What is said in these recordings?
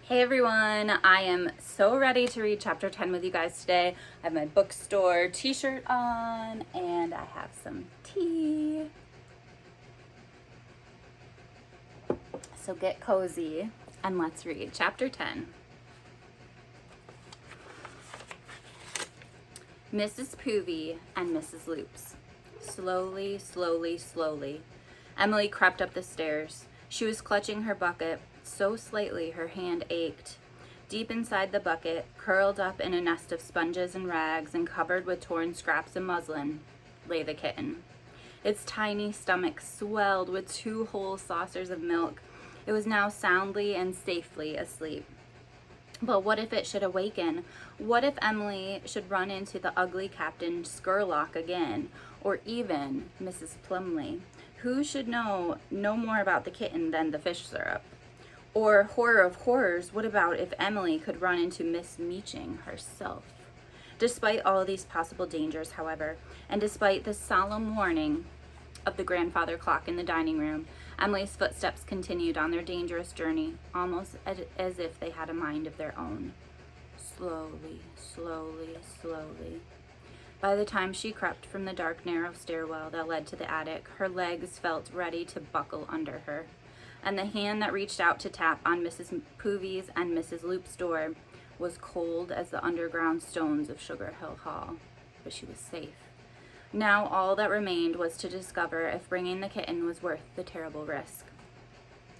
Hey everyone, I am so ready to read chapter 10 with you guys today. I have my bookstore t-shirt on and I have some tea. So get cozy and let's read chapter 10. Mrs. Poovy and Mrs. Loops. Slowly, slowly, slowly, Emily crept up the stairs. She was clutching her bucket so slightly her hand ached. Deep inside the bucket, curled up in a nest of sponges and rags and covered with torn scraps of muslin, lay the kitten. Its tiny stomach swelled with 2 whole saucers of milk. It was now soundly and safely asleep. But what if it should awaken? What if Emily should run into the ugly Captain Scurlock again, or even Mrs. Plumley? Who should know no more about the kitten than the fish syrup? Or, horror of horrors, what about if Emily could run into Miss Meaching herself? Despite all these possible dangers, however, and despite the solemn warning of the grandfather clock in the dining room, Emily's footsteps continued on their dangerous journey, almost as if they had a mind of their own. Slowly, slowly, slowly. By the time she crept from the dark, narrow stairwell that led to the attic, her legs felt ready to buckle under her, and the hand that reached out to tap on Mrs. Poovy's and Mrs. Loop's door was cold as the underground stones of Sugar Hill Hall. But she was safe. Now all that remained was to discover if bringing the kitten was worth the terrible risk.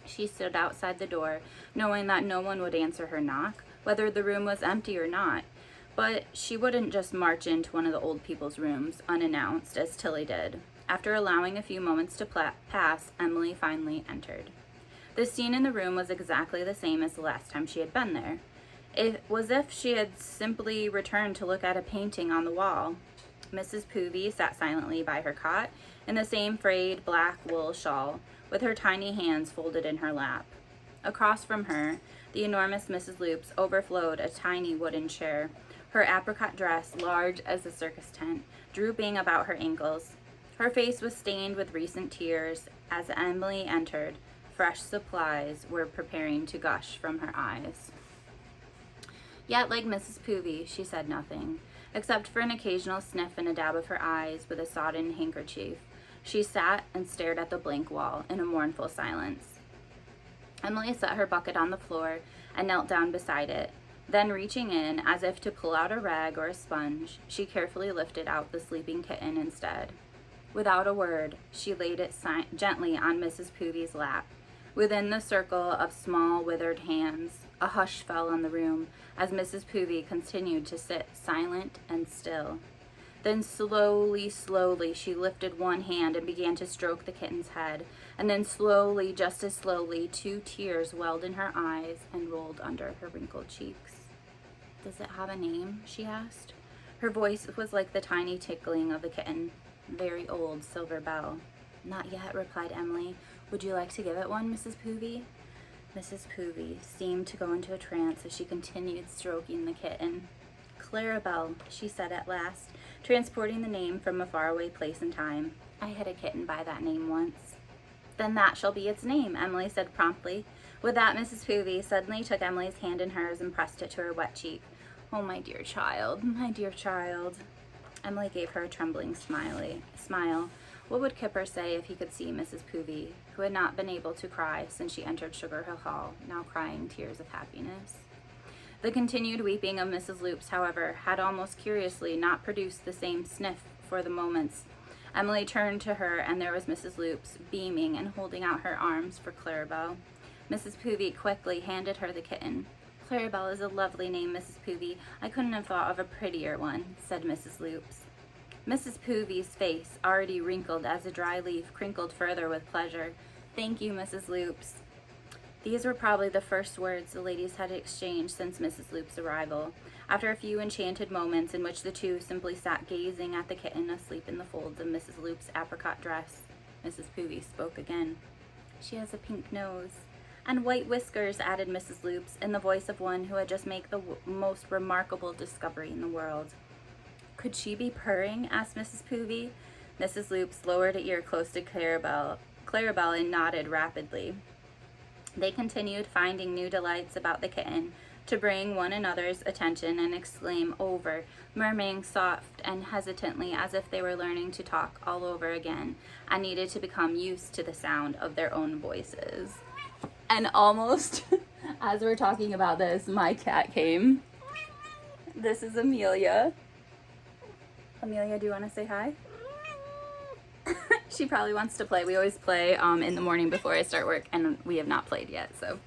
She stood outside the door, knowing that no one would answer her knock, whether the room was empty or not. But she wouldn't just march into one of the old people's rooms unannounced, as Tilly did. After allowing a few moments to pass, Emily finally entered. The scene in the room was exactly the same as the last time she had been there. It was as if she had simply returned to look at a painting on the wall. Mrs. Poovy sat silently by her cot in the same frayed black wool shawl, with her tiny hands folded in her lap. Across from her, the enormous Mrs. Loops overflowed a tiny wooden chair, her apricot dress, large as a circus tent, drooping about her ankles. Her face was stained with recent tears. As Emily entered, fresh supplies were preparing to gush from her eyes. Yet, like Mrs. Poovy, she said nothing, except for an occasional sniff and a dab of her eyes with a sodden handkerchief. She sat and stared at the blank wall in a mournful silence. Emily set her bucket on the floor and knelt down beside it. Then, reaching in, as if to pull out a rag or a sponge, she carefully lifted out the sleeping kitten instead. Without a word, she laid it gently on Mrs. Poovy's lap. Within the circle of small, withered hands, a hush fell on the room as Mrs. Poovy continued to sit silent and still. Then slowly, slowly, she lifted one hand and began to stroke the kitten's head. And then slowly, just as slowly, 2 tears welled in her eyes and rolled under her wrinkled cheeks. "Does it have a name?" she asked. Her voice was like the tiny tickling of a kitten. "Very old silver bell." "Not yet," replied Emily. "Would you like to give it one, Mrs. Poovy?" Mrs. Poovy seemed to go into a trance as she continued stroking the kitten. "Clarabelle," she said at last, transporting the name from a faraway place and time. "I had a kitten by that name once." "Then that shall be its name," Emily said promptly. With that, Mrs. Poovy suddenly took Emily's hand in hers and pressed it to her wet cheek. "Oh, my dear child, my dear child." Emily gave her a trembling smile. What would Kipper say if he could see Mrs. Poovy, who had not been able to cry since she entered Sugar Hill Hall, now crying tears of happiness? The continued weeping of Mrs. Loops, however, had almost curiously not produced the same sniff for the moments. Emily turned to her, and there was Mrs. Loops, beaming and holding out her arms for Clarabelle. Mrs. Poovy quickly handed her the kitten. "Clarabelle is a lovely name, Mrs. Poovy. I couldn't have thought of a prettier one," said Mrs. Loops. Mrs. Poovy's face, already wrinkled as a dry leaf, crinkled further with pleasure. "Thank you, Mrs. Loops." These were probably the first words the ladies had exchanged since Mrs. Loop's arrival. After a few enchanted moments in which the two simply sat gazing at the kitten asleep in the folds of Mrs. Loop's apricot dress, Mrs. Poovy spoke again. "She has a pink nose." "And white whiskers," added Mrs. Loops, in the voice of one who had just made the most remarkable discovery in the world. "Could she be purring?" asked Mrs. Poovy. Mrs. Loops lowered an ear close to Clarabelle and nodded rapidly. They continued finding new delights about the kitten to bring one another's attention and exclaim over, murmuring soft and hesitantly as if they were learning to talk all over again and needed to become used to the sound of their own voices. And almost as we're talking about this, my cat came. This is Amelia. Amelia, do you want to say hi? She probably wants to play. We always play in the morning before I start work, and we have not played yet, so.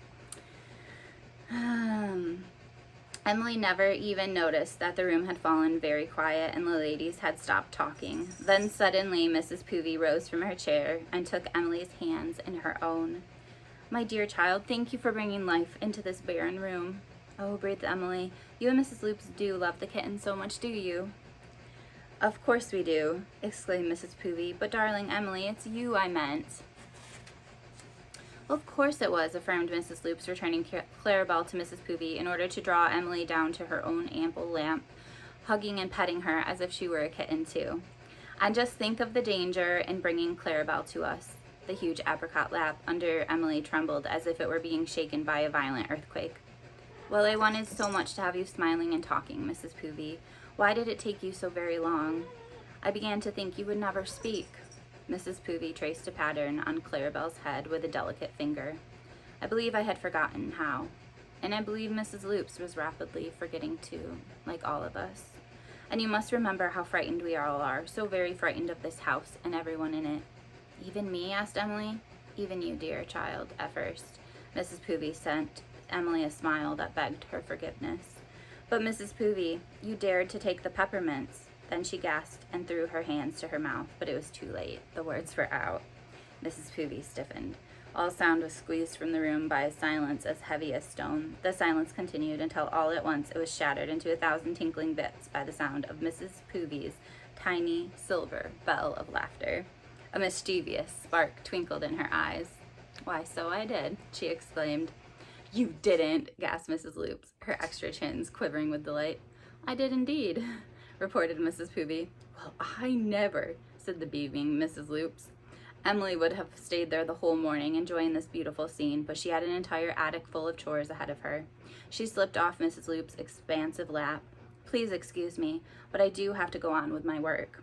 Emily never even noticed that the room had fallen very quiet and the ladies had stopped talking. Then suddenly Mrs. Poovey rose from her chair and took Emily's hands in her own. "My dear child, thank you for bringing life into this barren room." "Oh," breathed Emily, "you and Mrs. Loops do love the kitten so much, do you?" "Of course we do," exclaimed Mrs. Poovey, "but darling Emily, it's you I meant." "Well, of course it was," affirmed Mrs. Loops, returning Clarabelle to Mrs. Poovey in order to draw Emily down to her own ample lap, hugging and petting her as if she were a kitten too. "And just think of the danger in bringing Clarabelle to us." The huge apricot lap under Emily trembled as if it were being shaken by a violent earthquake. "Well, I wanted so much to have you smiling and talking, Mrs. Poovey. Why did it take you so very long?" "I began to think you would never speak." Mrs. Poovey traced a pattern on Clarabelle's head with a delicate finger. "I believe I had forgotten how. And I believe Mrs. Loops was rapidly forgetting too, like all of us. And you must remember how frightened we all are, so very frightened of this house and everyone in it." "Even me?" asked Emily. "Even you, dear child, at first." Mrs. Poovey sent Emily a smile that begged her forgiveness. "But Mrs. Poovey, you dared to take the peppermints." Then she gasped and threw her hands to her mouth, but it was too late. The words were out. Mrs. Poovey stiffened. All sound was squeezed from the room by a silence as heavy as stone. The silence continued until all at once it was shattered into 1,000 tinkling bits by the sound of Mrs. Poovey's tiny silver bell of laughter. A mischievous spark twinkled in her eyes. "Why, so I did," she exclaimed. "You didn't," gasped Mrs. Loops, her extra chins quivering with delight. "I did indeed," reported Mrs. Poovey. "Well, I never," said the beaming Mrs. Loops. Emily would have stayed there the whole morning enjoying this beautiful scene, but she had an entire attic full of chores ahead of her. She slipped off Mrs. Loops' expansive lap. "Please excuse me, but I do have to go on with my work."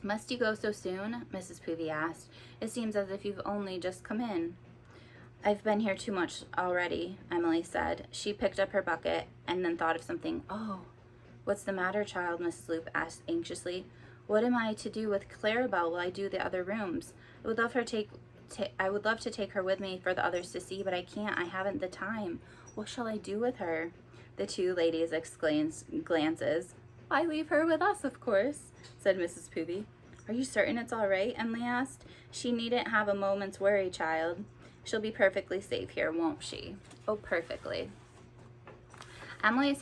"Must you go so soon?" Mrs. Poovey asked. "It seems as if you've only just come in." "I've been here too much already," Emily said. She picked up her bucket and then thought of something. "Oh, what's the matter, child?" Mrs. Loop asked anxiously. "What am I to do with Clarabelle while I do the other rooms? I would love to take her with me for the others to see, but I can't. I haven't the time. What shall I do with her?" The two ladies exchanged glances. "Why, leave her with us, of course," said Mrs. Poovey. "Are you certain it's all right?" Emily asked. "She needn't have a moment's worry, child. She'll be perfectly safe here, won't she?" "Oh, perfectly." Emily's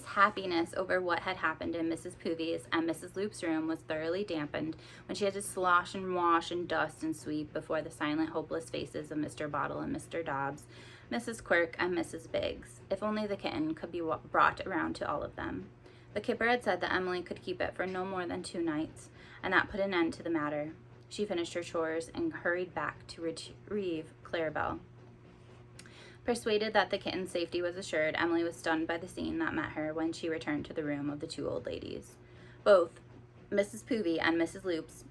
happiness over what had happened in Mrs. Poovey's and Mrs. Loop's room was thoroughly dampened when she had to slosh and wash and dust and sweep before the silent, hopeless faces of Mr. Bottle and Mr. Dobbs, Mrs. Quirk and Mrs. Biggs. If only the kitten could be brought around to all of them. The kipper had said that Emily could keep it for no more than 2 nights, and that put an end to the matter. She finished her chores and hurried back to retrieve Clarabelle. Persuaded that the kitten's safety was assured, Emily was stunned by the scene that met her when she returned to the room of the 2 old ladies. Both Mrs. Poovey and Mrs. Loops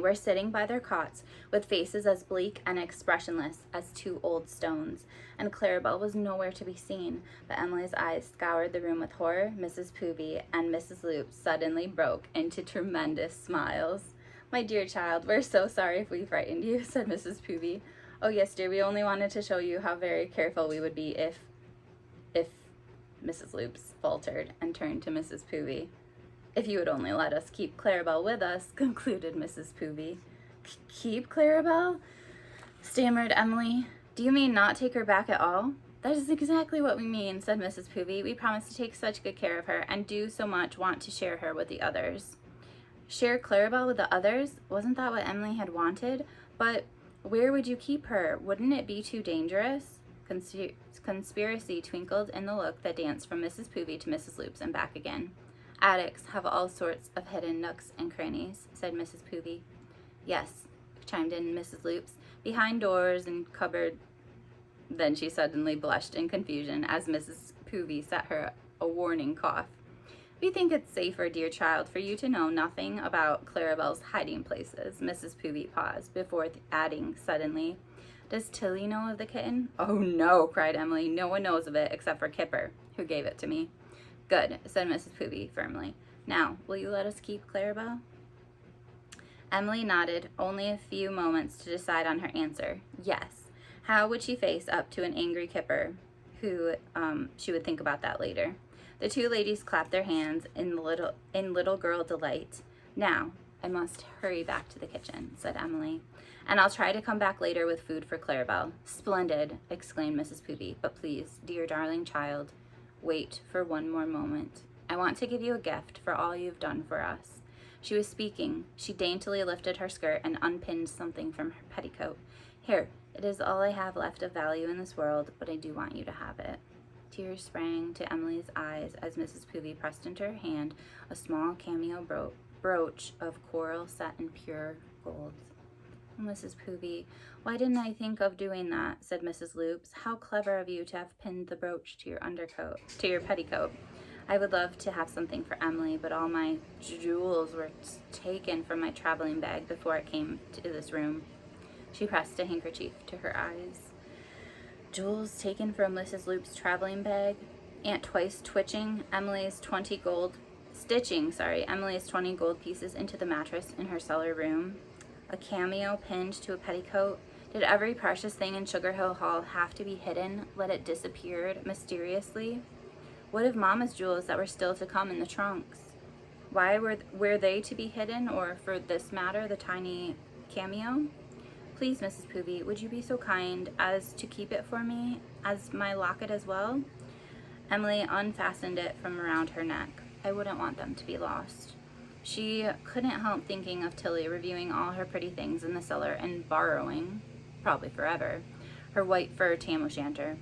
were sitting by their cots with faces as bleak and expressionless as 2 old stones, and Clarabelle was nowhere to be seen, but Emily's eyes scoured the room with horror. Mrs. Poovey and Mrs. Loops suddenly broke into tremendous smiles. "My dear child, we're so sorry if we frightened you," said Mrs. Poovey. "Oh, yes, dear, we only wanted to show you how very careful we would be if Mrs. Loops faltered and turned to Mrs. Poovey. "If you would only let us keep Clarabelle with us," concluded Mrs. Poovey. "Keep Clarabelle?" stammered Emily. "Do you mean not take her back at all?" "That is exactly what we mean," said Mrs. Poovey. "We promise to take such good care of her and do so much want to share her with the others." Share Clarabelle with the others? Wasn't that what Emily had wanted? But where would you keep her? Wouldn't it be too dangerous? Conspiracy twinkled in the look that danced from Mrs. Poovey to Mrs. Loops and back again. "Attics have all sorts of hidden nooks and crannies," said Mrs. Poovey. "Yes," chimed in Mrs. Loops, behind doors and cupboard. Then she suddenly blushed in confusion as Mrs. Poovy set her a warning cough. We think it's safer, dear child, for you to know nothing about Clarabelle's hiding places. Mrs. Poovy paused before adding suddenly, does Tilly know of the kitten? Oh no, cried Emily. No one knows of it except for Kipper, who gave it to me. Good, said Mrs. Poovy firmly. Now, will you let us keep Clarabelle? Emily nodded, only a few moments to decide on her answer. Yes. How would she face up to an angry Kipper? She would think about that later. The two ladies clapped their hands in little girl delight. Now, I must hurry back to the kitchen, said Emily, and I'll try to come back later with food for Clarabelle. Splendid, exclaimed Mrs. Poovy, but please, dear darling child, wait for one more moment. I want to give you a gift for all you've done for us. She was speaking. She daintily lifted her skirt and unpinned something from her petticoat. Here, it is all I have left of value in this world, but I do want you to have it. Tears sprang to Emily's eyes as Mrs. Poovy pressed into her hand a small cameo brooch of coral set in pure gold. Oh, Mrs. Poovy, why didn't I think of doing that? Said Mrs. Loops. How clever of you to have pinned the brooch to your petticoat. I would love to have something for Emily, but all my jewels were taken from my traveling bag before I came to this room. She pressed a handkerchief to her eyes. Jewels taken from Mrs. Loop's traveling bag. Aunt Twice twitching Emily's 20 gold pieces into the mattress in her cellar room. A cameo pinned to a petticoat. Did every precious thing in Sugar Hill Hall have to be hidden? Let it disappear mysteriously? What of Mama's jewels that were still to come in the trunks? Why were they to be hidden, or for this matter, the tiny cameo? Please, Mrs. Poovy, would you be so kind as to keep it for me, as my locket as well? Emily unfastened it from around her neck. I wouldn't want them to be lost. She couldn't help thinking of Tilly reviewing all her pretty things in the cellar and borrowing, probably forever, her white fur tam-o'-shanter.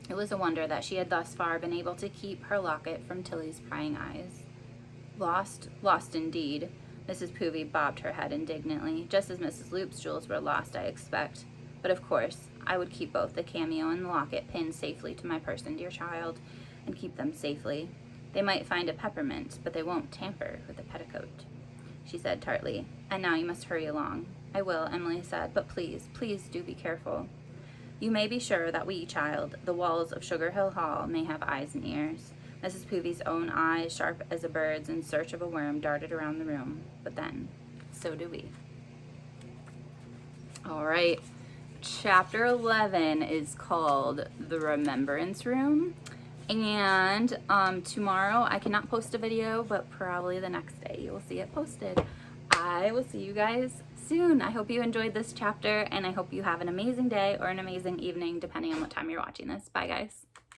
It was a wonder that she had thus far been able to keep her locket from Tilly's prying eyes. Lost indeed. Mrs. Poovy bobbed her head indignantly, just as Mrs. Loop's jewels were lost, I expect. But of course, I would keep both the cameo and the locket pinned safely to my person, dear child, and keep them safely. They might find a peppermint, but they won't tamper with the petticoat, she said tartly. And now you must hurry along. I will, Emily said, but please, please do be careful. You may be sure that we, child, the walls of Sugar Hill Hall, may have eyes and ears. Mrs. Poovy's own eyes, sharp as a bird's in search of a worm, darted around the room. But then, so do we. All right. Chapter 11 is called The Remembrance Room. And tomorrow, I cannot post a video, but probably the next day you will see it posted. I will see you guys soon. I hope you enjoyed this chapter, and I hope you have an amazing day or an amazing evening, depending on what time you're watching this. Bye, guys.